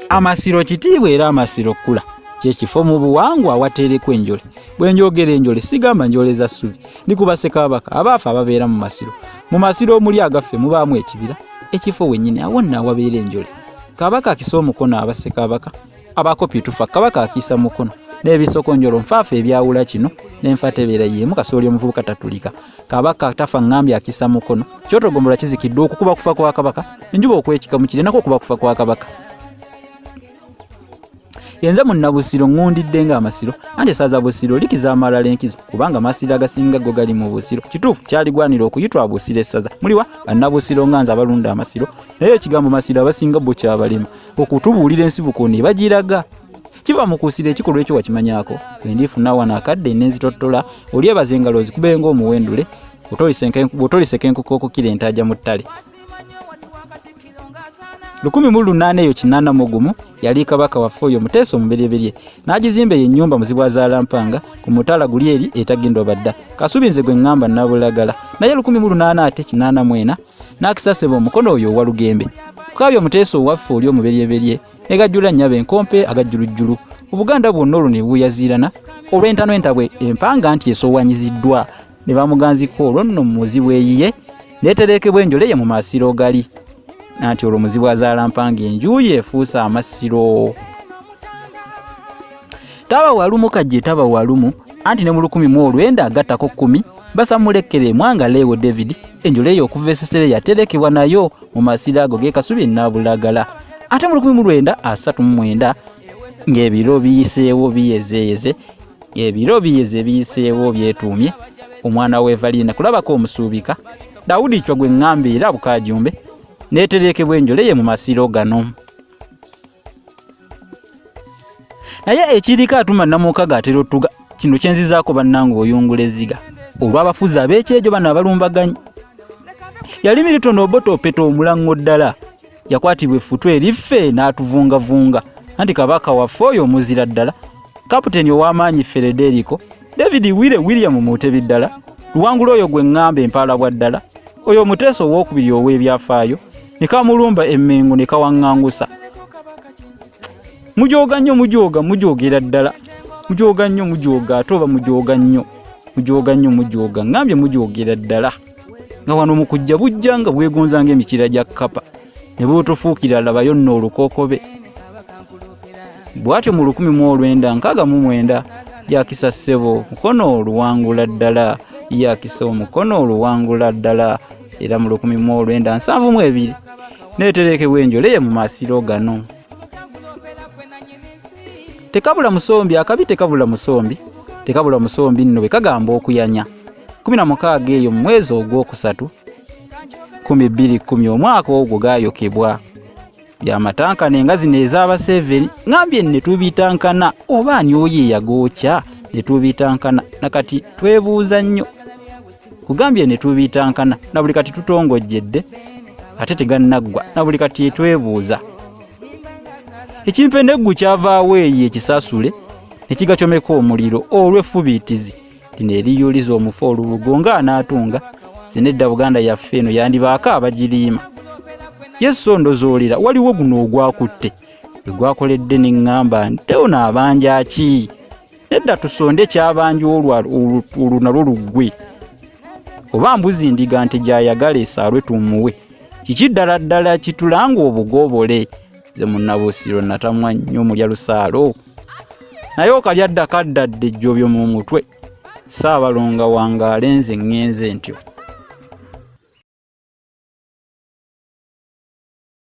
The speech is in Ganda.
Amasiro kitiibwa era amasiro kkula kyekifo mu buwangwa awateerekwa enjole. Bwe njogera enjole sigamba njole za ssubi, ndikuba Ssekabaka abaafa ababeera mu masiro. Mu masiro omuli agaffe mubaamu ekibira, ekifo wennyini awo nno awabeera enjole. Kabaka akisa omukono aba Ssekabaka, abakopi tufa Kabaka akiisa mukono. N'ebisokonjolo nfaafa ebyawula kino n'enfa tebeera y'emu kasooli omuvubuka tatulika. Kabaka tafa ngambye akisa mukono. Kyotogombola kizikiddwa okukuba kufa kwa Kabaka, enjuba okwekika mu kire nako okuba kufa kwa Kabaka. Yenze munnabusiro ngundidde nga amasiro anti saza busiro likiza amalala enkizo kubanga amasiro agasinga go gali mu busiro. Kituufu kyaligwanira okuyitwa busiro essaza muliwa bannabusiro nganza abalunda amasiro naye ekigambo masiro abasinga bo kyabalema okutubuulira ensibuko ne bagiraga kiva mu kusira ekikolwa ekyo wakimanyaako bwendifuna wano akadde n'enzitottola oli ebazengalo ozikubenga omuwendule otoliseka enkoko okukira entaja mu ttale. 18 eyo kinana mugumu yali Kabaka waffe oyo Muteesa omuberyeberye n'agizimba ye ennyumba muzibwa Zaalampanga ku mutala guli eri etagindo badda Kasubi nze gwe ngamba Nabulagala naye 18 ate kinana mwena n'akisaseba omukono oyo owa Lugembe kukabya Muteesa owaffe oli omuberyeberye ne gajjula nnyaba enkompe agajjulujjulu Obuganda bwonna olwo ne buyaziirana olw'entano entabwe empanga nti esowanyiziddwa ne bamuganziko olwo nno muzibwa eyiye neeterekebwa enjole ye mu masiro gali nanti olwo muzibwa Zaalampanga enjuye efuusa amasiro. Taba walumu kajje taba walumu anti ne mu 19 agattako 10 basamulekere mwanga Lewo David enjole eyo okuva esesere yaterekebwa nayo mu masiro ago ge Kasubi Nabulagala ate mu 1939 ng'ebiro biyiseewo biyezeyeze ebiro biyeze biyiseewo byetuumye omwana we Valina kulabako omusuubika Daudi Chwa gwe ngambye era Bukajumbe neeterekebwa enjole ye mu masiro gano. Naye ekirika atuma Namukaga atera otuga kino kyenzizaako bannange oyungula eziga olw'abafuzi ab'ekyejo bano abalumbaganye. Yali Milton Obote Opeto omulango ddala yakwatibwa effutu eriffe n'atuvungavunga anti Kabaka waffe oyo omuzira ddala kaputeni ow'amaanyi Frederico David William Mutebi ddala Luwangula oyo gwe ngamba empaala bwa ddala oyo Muteesa ow'okubiri ow'ebyafaayo ne kamulumba emmengo ne kawaŋŋangusa. Mujoga nnyo mujoogera ddala mujoga nnyo mujoga ate oba mujoga nnyo ngambye mujoogera ddala nga wano mu kujja bujja nga bwegonza ng'emikira gya kkapa ne buutufuukira labayo nno olukookobe. Bw'atyo mu 1969 yakisa ssebo mukono oluwangula ddala yakisa omukono oluwangula ddala era mu 1972 neeterekebwa enjole ye mu masiro gano. Tekabula musombi akabi tekabula musombi nno bwe kagamba okuyanya 16 eyo mu mwezi ogwokusatu 1210 omwaka ogwo gaayokebwa byamatankana engazi neezaba 7 ngambye ne tubitankana oba ani oyo eyagoocha ne tubitankana nakati twebuuza nnyo kugambye ne tubitankana na buli kati tutongojjedde ate tegannaggwa na buli kati twebuuza ekimpendeggu kyavaawo eyo ekisasule nekigacomeka omuliro olw'effubiitizi lino eriyuliza omufu olubugo ng'anaatunga zinedda Buganda yaffe eno yandibaako abagiriima Yesu ndozoolera waliwo guno ogwakutte egwakoledde n'eŋŋamba nti ono abanja ki nedda tusonde kyabanja olwo nalwo luggwe oba mbuzi ndiga nti gy'ayagala esaalwe tumuwe kiki ddala ddala kitulanga obugobole ze munnabusiro natamwa nnyo mulya lusaalo naye okalya dda kaddadde ejjobyo mu mutwe Ssaabalonga wange alenze ŋŋenze ntyo.